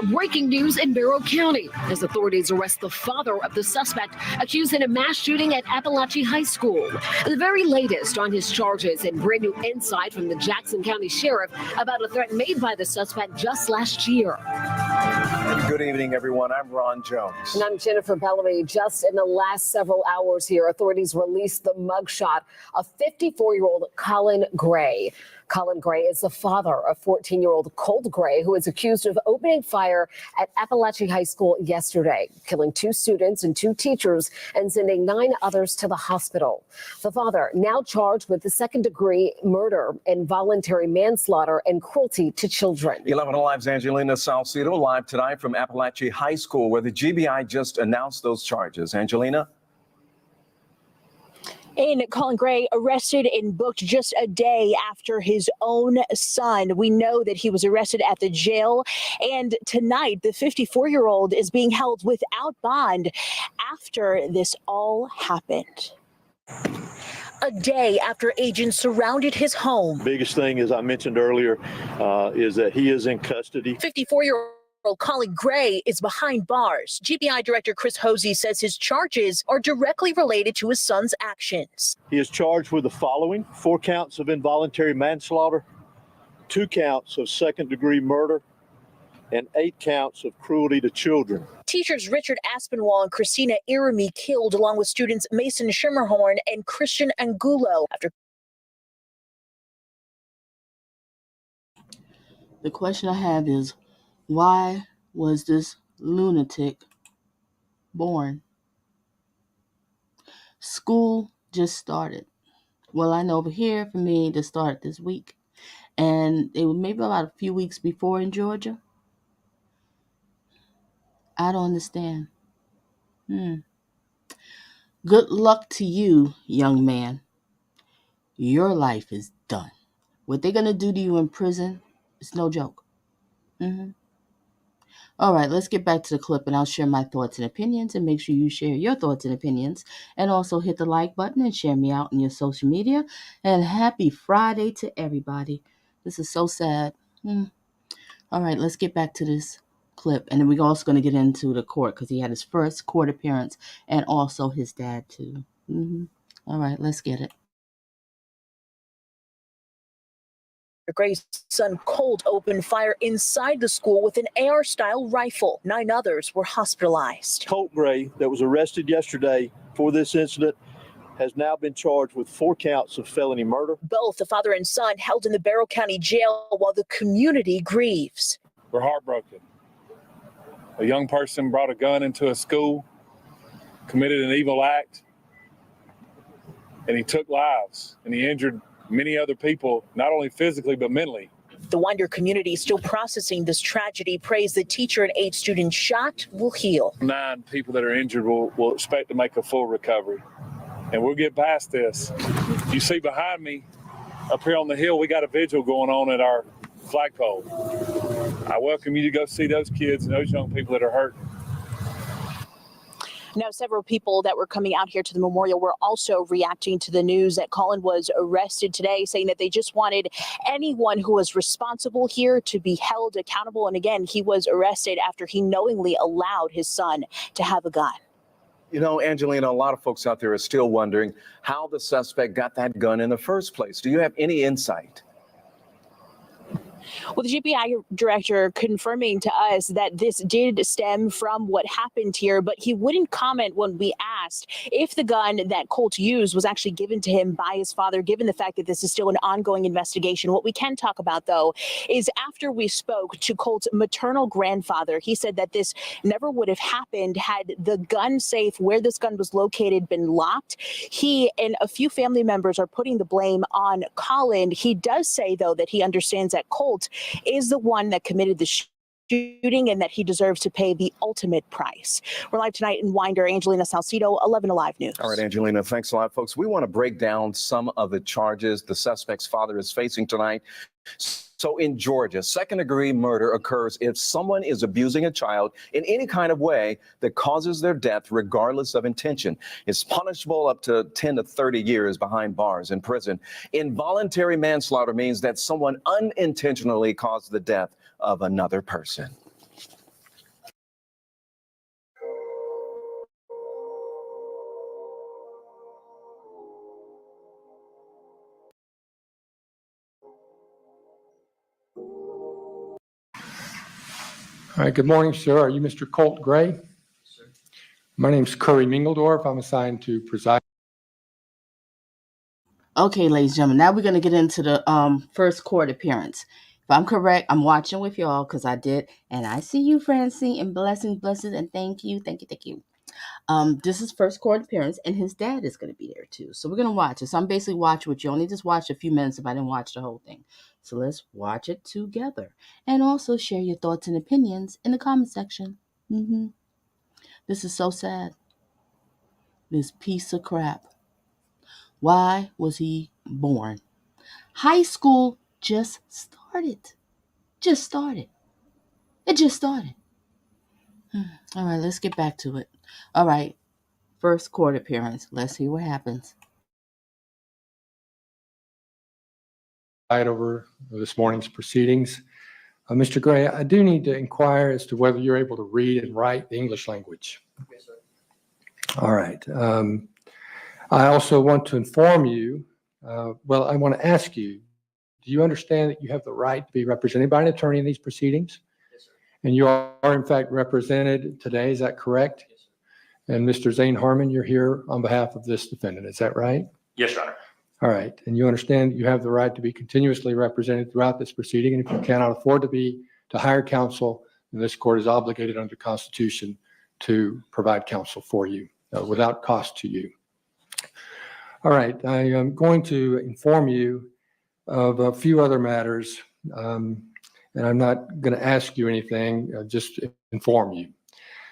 Breaking news in Barrow County as authorities arrest the father of the suspect accused in a mass shooting at Apalachee High School. The very latest on his charges and brand new insight from the Jackson County Sheriff about a threat made by the suspect just last year. Good evening, everyone. I'm Ron Jones. And I'm Jennifer Bellamy. Just in the last several hours here, authorities released the mugshot of 54-year-old Colt Gray. Colt Gray is the father of 14-year-old Colt Gray, who is accused of opening fire at Apalachee High School yesterday, killing 2 students and 2 teachers and sending 9 others to the hospital. The father now charged with the second-degree murder, involuntary manslaughter, and cruelty to children. 11 Alive's Angelina Salcido live tonight from Apalachee High School, where the GBI just announced those charges. Angelina? And Colt Gray arrested and booked just a day after his own son. We know that he was arrested at the jail. And tonight, the 54-year-old is being held without bond after this all happened. A day after agents surrounded his home. Biggest thing, as I mentioned earlier, is that he is in custody. 54-year-old Colt Gray is behind bars. GBI Director Chris Hosey says his charges are directly related to his son's actions. He is charged with the following: 4 counts of involuntary manslaughter, 2 counts of second-degree murder, and 8 counts of cruelty to children. Teachers Richard Aspinwall and Christina Irami killed, along with students Mason Schimmerhorn and Christian Angulo. The question I have is, why was this lunatic born? School just started. Well, I know over here for me to start this week, and it was maybe about a few weeks before in Georgia. I don't understand. Good luck to you, young man. Your life is done. What they're gonna do to you in prison, it's no joke. All right, let's get back to the clip, and I'll share my thoughts and opinions, and make sure you share your thoughts and opinions, and also hit the like button and share me out on your social media. And happy Friday to everybody. This is so sad. All right, let's get back to this clip, and then we're also going to get into the court because he had his first court appearance, and also his dad too. All right, let's get it. Gray's son Colt opened fire inside the school with an AR-style rifle. 9 others were hospitalized. Colt Gray, that was arrested yesterday for this incident, has now been charged with 4 counts of felony murder. Both the father and son held in the Barrow County Jail while the community grieves. We're heartbroken. A young person brought a gun into a school, committed an evil act, and he took lives, and he injured many other people, not only physically, but mentally. The Winder community is still processing this tragedy. Prays the teacher and 8 students shot will heal. 9 people that are injured will expect to make a full recovery. And we'll get past this. You see behind me, up here on the hill, we got a vigil going on at our flagpole. I welcome you to go see those kids and those young people that are hurt. Now, several people that were coming out here to the memorial were also reacting to the news that Colt was arrested today, saying that they just wanted anyone who was responsible here to be held accountable. And again, he was arrested after he knowingly allowed his son to have a gun. You know, Angelina, a lot of folks out there are still wondering how the suspect got that gun in the first place. Do you have any insight? Well, the GBI director confirming to us that this did stem from what happened here, but he wouldn't comment when we asked if the gun that Colt used was actually given to him by his father, given the fact that this is still an ongoing investigation. What we can talk about, though, is after we spoke to Colt's maternal grandfather, he said that this never would have happened had the gun safe where this gun was located been locked. He and a few family members are putting the blame on Colin. He does say, though, that he understands that Colt is the one that committed the shooting and that he deserves to pay the ultimate price. We're live tonight in Winder. Angelina Salcido, 11 Alive News. All right, Angelina, thanks a lot, folks. We want to break down some of the charges the suspect's father is facing tonight. So in Georgia, second-degree murder occurs if someone is abusing a child in any kind of way that causes their death, regardless of intention. It's punishable up to 10 to 30 years behind bars in prison. Involuntary manslaughter means that someone unintentionally caused the death of another person. All right, good morning, sir. Are you Mr. Colt Gray? Yes, sir. My name's Curry Mingledorf. I'm assigned to preside. Okay, ladies and gentlemen, now we're going to get into the first court appearance. If I'm correct, I'm watching with y'all because I did, and I see you, Francine, and blessings, and thank you. This is first court appearance, and his dad is going to be there too. So we're going to watch it. So I'm basically watching with you. Only just watch a few minutes if I didn't watch the whole thing. So let's watch it together, and also share your thoughts and opinions in the comment section. This is so sad. This piece of crap. Why was he born? High school just started. It just started. All right, let's get back to it. All right, first court appearance. Let's see what happens. Over this morning's proceedings. Mr. Gray, I do need to inquire as to whether you're able to read and write the English language. Yes, sir. All right. I also want to inform you, I want to ask you, do you understand that you have the right to be represented by an attorney in these proceedings? Yes, sir. And you are in fact represented today, is that correct? Yes, sir. And Mr. Zane Harmon, you're here on behalf of this defendant, is that right? Yes, Your Honor. All right, and you understand that you have the right to be continuously represented throughout this proceeding, and if you cannot afford to hire counsel, then this court is obligated under the Constitution to provide counsel for you without cost to you. All right, I am going to inform you of a few other matters, and I'm not going to ask you anything, just inform you.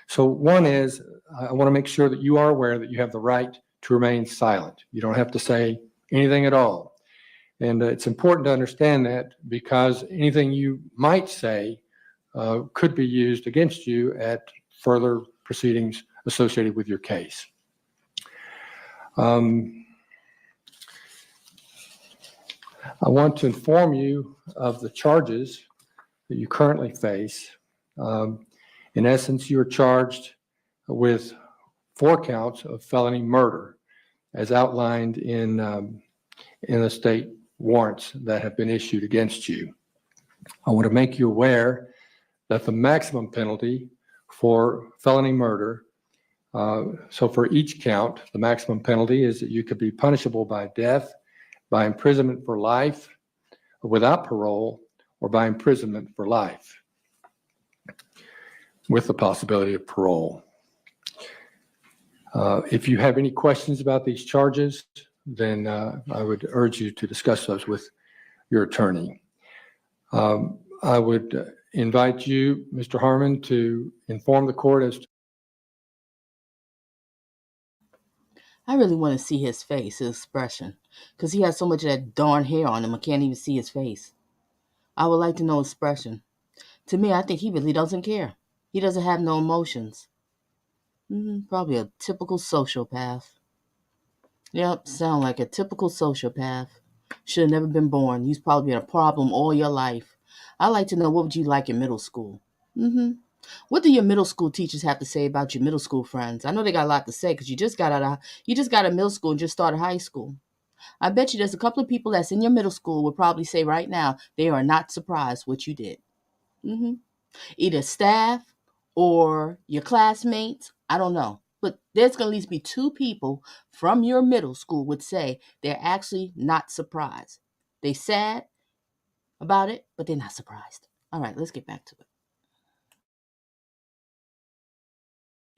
So one is, I want to make sure that you are aware that you have the right to remain silent. You don't have to say anything at all. And it's important to understand that because anything you might say could be used against you at further proceedings associated with your case. I want to inform you of the charges that you currently face. In essence, you are charged with 4 counts of felony murder, as outlined in the state warrants that have been issued against you. I want to make you aware that the maximum penalty for felony murder, so for each count, the maximum penalty is that you could be punishable by death, by imprisonment for life, without parole, or by imprisonment for life, with the possibility of parole. If you have any questions about these charges, then I would urge you to discuss those with your attorney. I would invite you, Mr. Harmon, to inform the court as to. I really want to see his face, his expression, because he has so much of that darn hair on him, I can't even see his face. I would like to know his expression. To me, I think he really doesn't care. He doesn't have no emotions. Probably a typical sociopath. Yep, sound like a typical sociopath. Should have never been born. He's probably been a problem all your life. I'd like to know, what would you like in middle school? What do your middle school teachers have to say about your middle school friends? I know they got a lot to say because you just got out of middle school and just started high school. I bet you there's a couple of people that's in your middle school would probably say right now they are not surprised what you did. Either staff or your classmates, I don't know. But there's going to at least be 2 people from your middle school would say they're actually not surprised. They sad about it, but they're not surprised. All right, let's get back to it.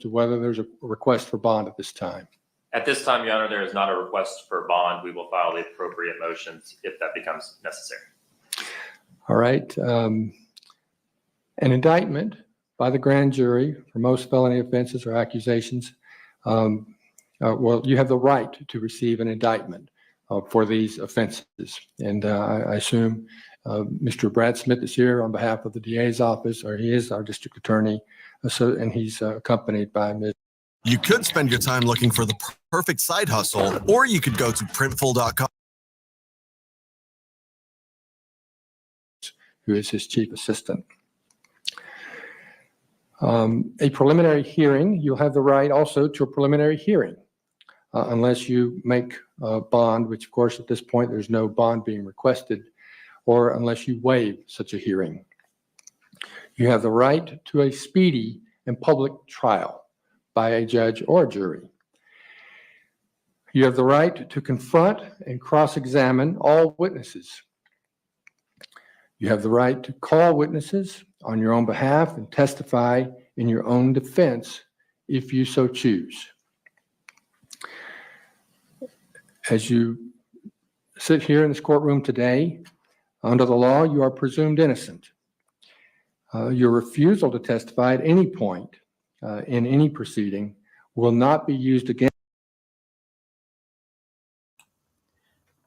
To whether there's a request for bond at this time. At this time, Your Honor, there is not a request for bond. We will file the appropriate motions if that becomes necessary. All right. An indictment by the grand jury for most felony offenses or accusations. You have the right to receive an indictment for these offenses. And I assume Mr. Brad Smith is here on behalf of the DA's office, or he is our district attorney, and he's accompanied by Ms. You could spend your time looking for the perfect side hustle, or you could go to printful.com. Who is his chief assistant. A preliminary hearing, you'll have the right also to a preliminary hearing, unless you make a bond, which of course at this point there's no bond being requested, or unless you waive such a hearing. You have the right to a speedy and public trial by a judge or jury. You have the right to confront and cross-examine all witnesses. You have the right to call witnesses on your own behalf and testify in your own defense if you so choose. As you sit here in this courtroom today, under the law, you are presumed innocent. Your refusal to testify at any point in any proceeding will not be used against.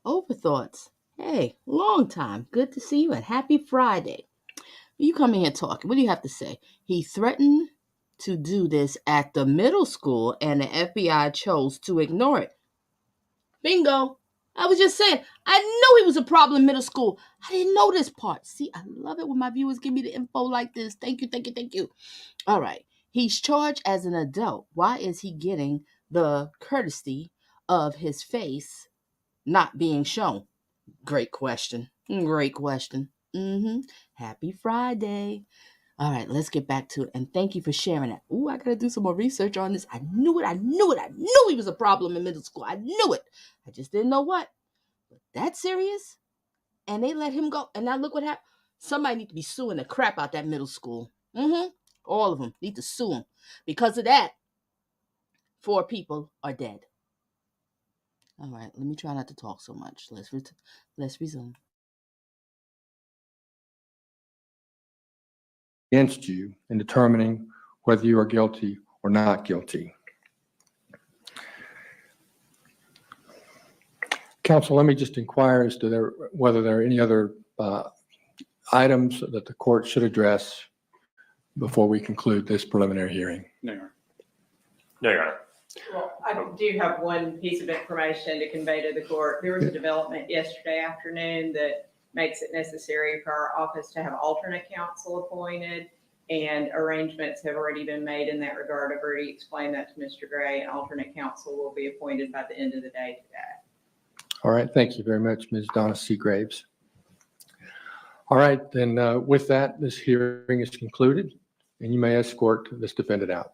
Overthoughts. Hey, long time. Good to see you and happy Friday. You come in here talking. What do you have to say? He threatened to do this at the middle school and the FBI chose to ignore it. Bingo. I was just saying, I knew he was a problem in middle school. I didn't know this part. See, I love it when my viewers give me the info like this. Thank you, thank you, thank you. All right. He's charged as an adult. Why is he getting the courtesy of his face not being shown? Great question. Great question. Happy Friday. All right, let's get back to it. And thank you for sharing that. Ooh, I got to do some more research on this. I knew it. I knew he was a problem in middle school. I knew it. I just didn't know what. But that's serious? And they let him go. And now look what happened. Somebody need to be suing the crap out that middle school. All of them need to sue him. Because of that, 4 people are dead. All right, let me try not to talk so much. Let's resume. Against you in determining whether you are guilty or not guilty. Counsel, let me just inquire as to whether there are any other items that the court should address before we conclude this preliminary hearing. No, Your Honor. No, Your Honor. Well, I do have one piece of information to convey to the court. There was a development yesterday afternoon that makes it necessary for our office to have alternate counsel appointed, and arrangements have already been made in that regard. I've already explained that to Mr. Gray, and alternate counsel will be appointed by the end of the day today. All right, thank you very much, Ms. Donna C. Graves. All right, then with that, this hearing is concluded, and you may escort this defendant out.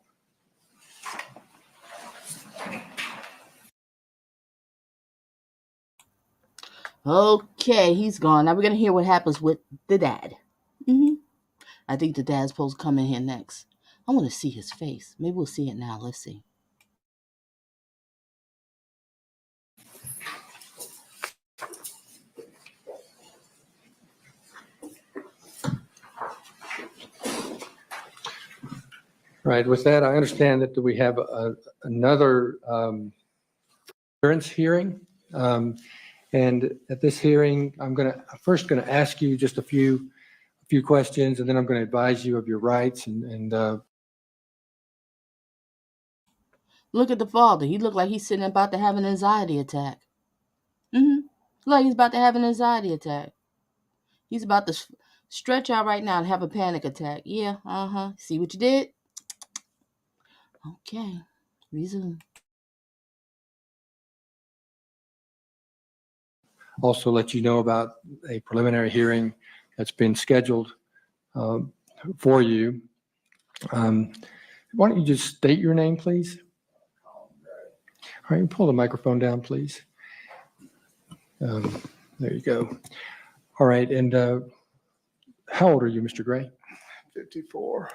Okay, he's gone. Now we're going to hear what happens with the dad. I think the dad's supposed to come in here next. I want to see his face. Maybe we'll see it now. Let's see. Right, with that, I understand that we have another appearance hearing. And at this hearing, I'm first going to ask you just a few questions, and then I'm going to advise you of your rights. And look at the father. He looked like he's sitting about to have an anxiety attack. Like he's about to have an anxiety attack. He's about to stretch out right now and have a panic attack. Yeah, See what you did? Okay, resume. also let you know about a preliminary hearing that's been scheduled for you. Why don't you just state your name, please? All right, pull the microphone down, please. There you go. All right, and how old are you, Mr. Gray? 54.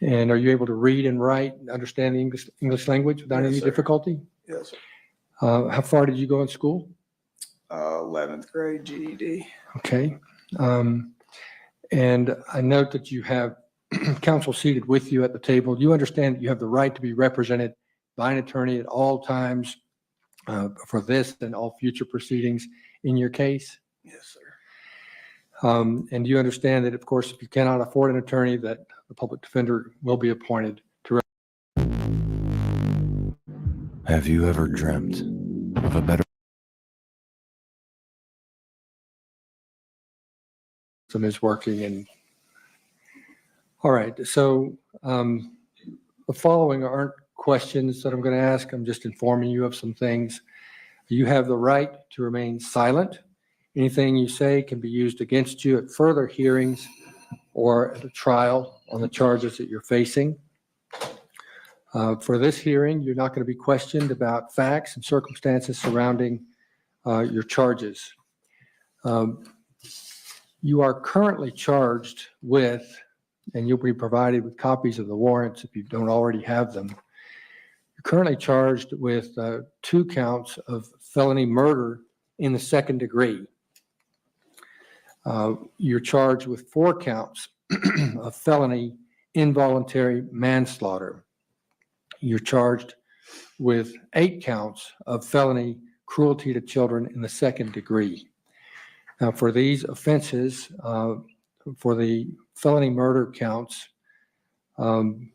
And are you able to read and write and understand the English language without Yes, any sir. difficulty? Yes, sir. How far did you go in school? 11th grade GED. Okay. And I note that you have counsel seated with you at the table. Do you understand that you have the right to be represented by an attorney at all times for this and all future proceedings in your case? Yes, sir. And do you understand that, of course, if you cannot afford an attorney, that the public defender will be appointed to. Have you ever dreamt of a better system is working? And all right, so the following aren't questions that I'm going to ask. I'm just informing you of some things. You have the right to remain silent. Anything you say can be used against you at further hearings or at a trial on the charges that you're facing. For this hearing, you're not going to be questioned about facts and circumstances surrounding your charges. You are currently charged with, and you'll be provided with copies of the warrants if you don't already have them. You're currently charged with 2 counts of felony murder in the second degree. You're charged with 4 counts of felony involuntary manslaughter. You're charged with 8 counts of felony cruelty to children in the second degree. Now, for these offenses, for the felony murder counts in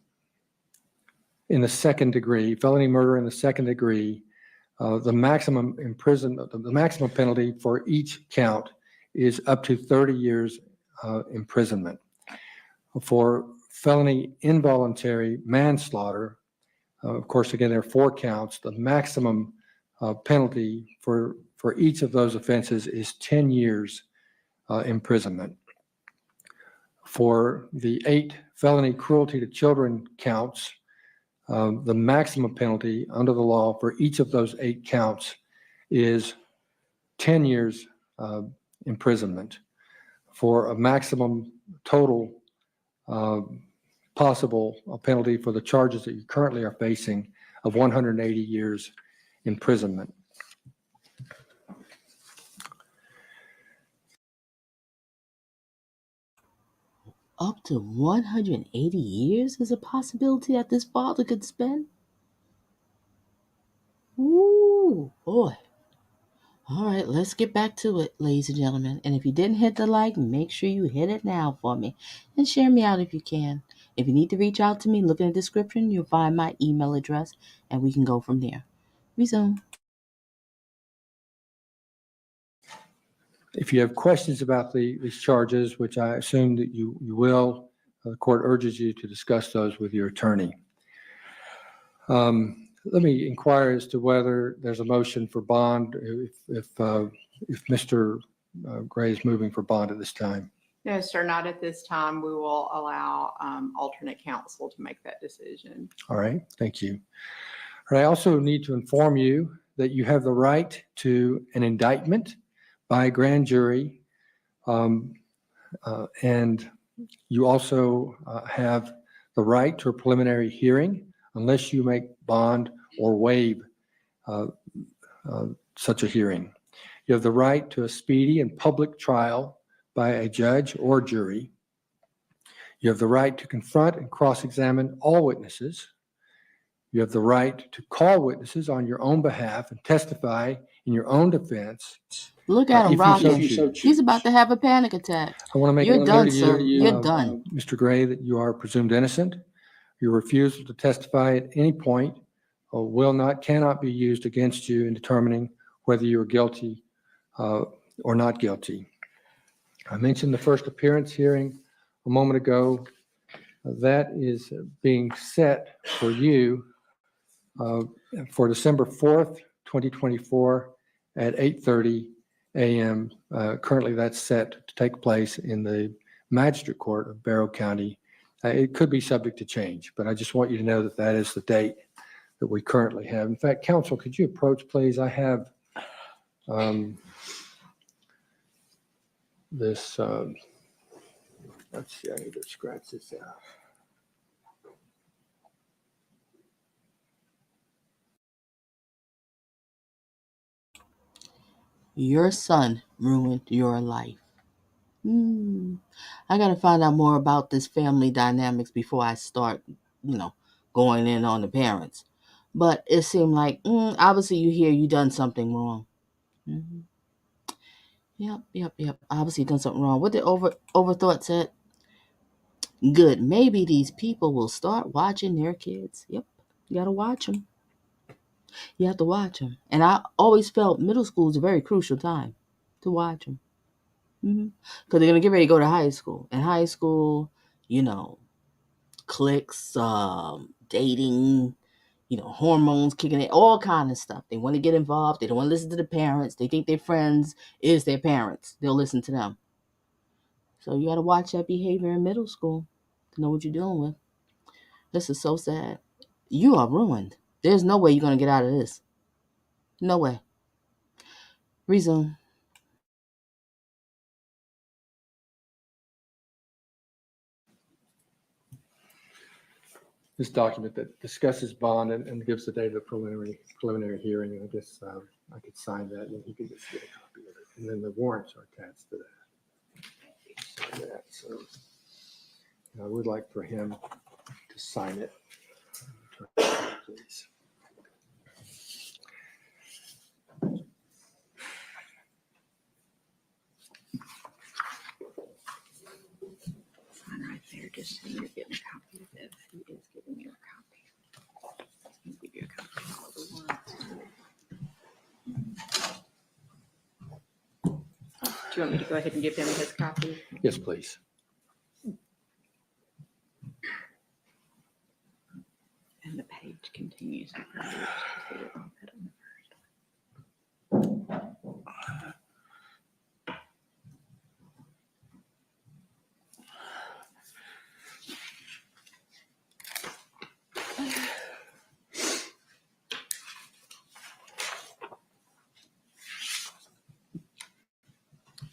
the second degree, felony murder in the second degree, the maximum penalty for each count is up to 30 years imprisonment. For felony involuntary manslaughter, of course, again, there are 4 counts. The maximum penalty for each of those offenses is 10 years imprisonment. For the 8 felony cruelty to children counts, the maximum penalty under the law for each of those 8 counts is 10 years imprisonment, for a maximum total possible penalty for the charges that you currently are facing of 180 years imprisonment. Up to 180 years is a possibility that this father could spend? Ooh, boy. All right, let's get back to it, ladies and gentlemen. And if you didn't hit the like, make sure you hit it now for me. And share me out if you can. If you need to reach out to me, look in the description. You'll find my email address, and we can go from there. Resume. If you have questions about these charges, which I assume that you will, the court urges you to discuss those with your attorney. Let me inquire as to whether there's a motion for bond if Mr. Gray is moving for bond at this time. No, sir, not at this time. We will allow alternate counsel to make that decision. All right, thank you. All right, I also need to inform you that you have the right to an indictment by a grand jury, and you also have the right to a preliminary hearing unless you make bond or waive such a hearing. You have the right to a speedy and public trial by a judge or jury. You have the right to confront and cross-examine all witnesses. You have the right to call witnesses on your own behalf and testify in your own defense. Look at him if you rocking. so choose. He's about to have a panic attack. I want to make You're it done, clear to sir. you, You're done. Mr. Gray, that you are presumed innocent. Your refusal to testify at any point cannot be used against you in determining whether you are guilty or not guilty. I mentioned the first appearance hearing a moment ago. That is being set for you for December 4th, 2024 at 8:30 a.m. Currently, that's set to take place in the Magistrate Court of Barrow County. It could be subject to change, but I just want you to know that that is the date that we currently have. In fact, counsel, could you approach, please? I have this, let's see, I need to scratch this out. Your son ruined your life. I got to find out more about this family dynamics before I start, going in on the parents. But it seemed like, obviously you done something wrong. Yep. Obviously you done something wrong. What did Overthought said? Good. Maybe these people will start watching their kids. Yep. You got to watch them. You have to watch them. And I always felt middle school is a very crucial time to watch them. Because they're going to get ready to go to high school. And high school, cliques, dating, hormones kicking in, all kind of stuff. They want to get involved. They don't want to listen to the parents. They think their friends is their parents. They'll listen to them. So you got to watch that behavior in middle school to know what you're dealing with. This is so sad. You are ruined. There's no way you're going to get out of this. No way. Resume. This document that discusses bond and gives the date of the preliminary hearing. And I guess I could sign that and he could just get a copy of it. And then the warrants are attached to that. So I would like for him to sign it. Please. Sign right there, just so you're getting a copy of this. He is giving you a copy. He'll give you a copy of all the warrants. Do you want me to go ahead and give him his copy? Yes, please. And the page continues.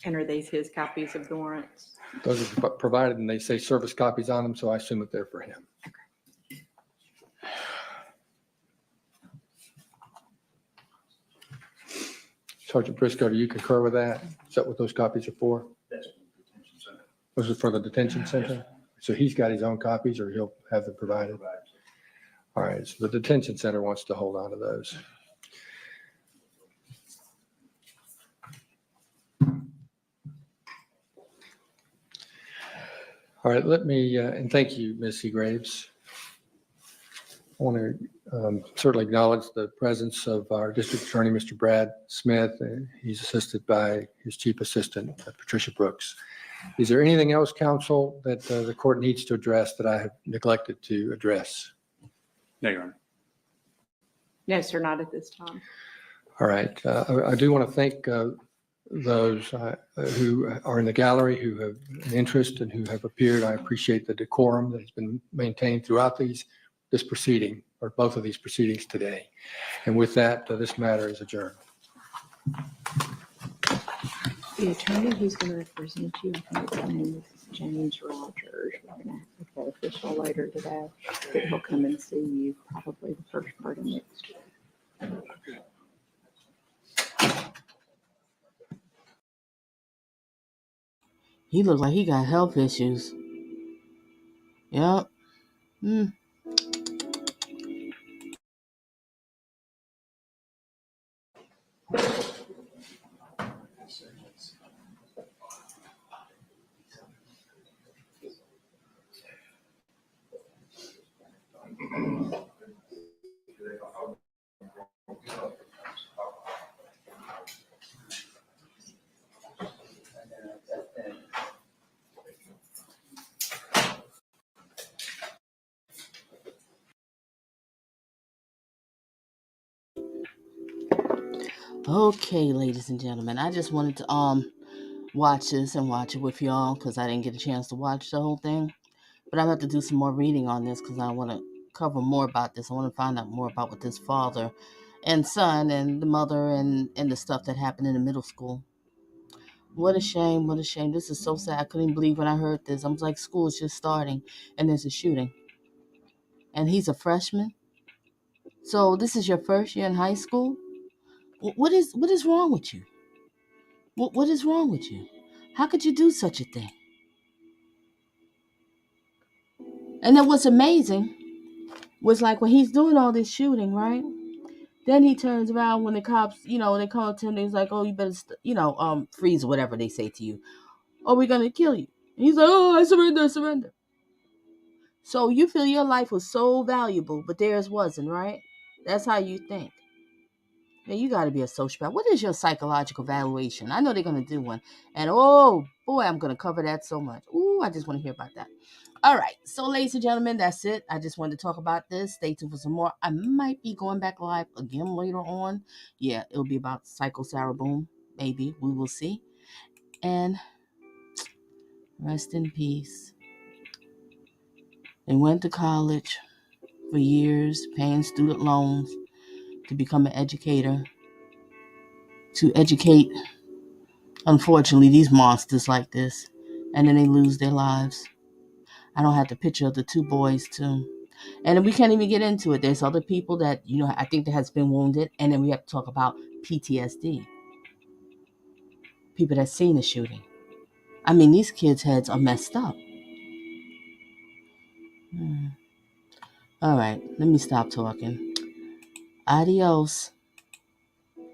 And are these his copies of the warrants? Those are provided and they say service copies on them, so I assume that they're for him. Sergeant Briscoe, do you concur with that? Is that what those copies are for? Those are for the detention center? So he's got his own copies or he'll have them provided? All right, so the detention center wants to hold on to those. All right, let me, and thank you, Ms. Graves. I want to certainly acknowledge the presence of our district attorney, Mr. Brad Smith. He's assisted by his chief assistant, Patricia Brooks. Is there anything else, counsel, that the court needs to address that I have neglected to address? No, Your Honor. No, sir, not at this time. All right. I do want to thank those who are in the gallery who have an interest and who have appeared. I appreciate the decorum that has been maintained throughout this proceeding, or both of these proceedings today. And with that, this matter is adjourned. The attorney who's going to represent you, I think his name is James Rogers. We're going to have the official later today. But he'll come and see you probably the first part of next week. He looks like he got health issues. Yep. Okay, ladies and gentlemen, I just wanted to watch this and watch it with y'all because I didn't get a chance to watch the whole thing. But I have to do some more reading on this because I want to cover more about this. I want to find out more about what this father and son and the mother and the stuff that happened in the middle school. What a shame. What a shame. This is so sad. I couldn't believe when I heard this. I was like, school is just starting and there's a shooting. And he's a freshman. So this is your first year in high school? What is wrong with you? What is wrong with you? How could you do such a thing? And then what's amazing was like when he's doing all this shooting, right? Then he turns around when the cops, they call to him. He's like, "Oh, you better, freeze or whatever they say to you. Or we're gonna kill you." And he's like, "Oh, I surrender." So you feel your life was so valuable, but theirs wasn't, right? That's how you think. Yeah, you got to be a sociopath. What is your psychological evaluation? I know they're going to do one. And oh, boy, I'm going to cover that so much. Ooh, I just want to hear about that. All right. So, ladies and gentlemen, that's it. I just wanted to talk about this. Stay tuned for some more. I might be going back live again later on. Yeah, it'll be about Psycho Sarah Boom. Maybe. We will see. And Rest in peace. They went to college for years, paying student loans to become an educator, to educate, unfortunately, these monsters like this, and then they lose their lives. I don't have the picture of the two boys, too. And we can't even get into it. There's other people that, I think that has been wounded, and then we have to talk about PTSD. People that seen the shooting. I mean, these kids' heads are messed up. All right, let me stop talking. Adios.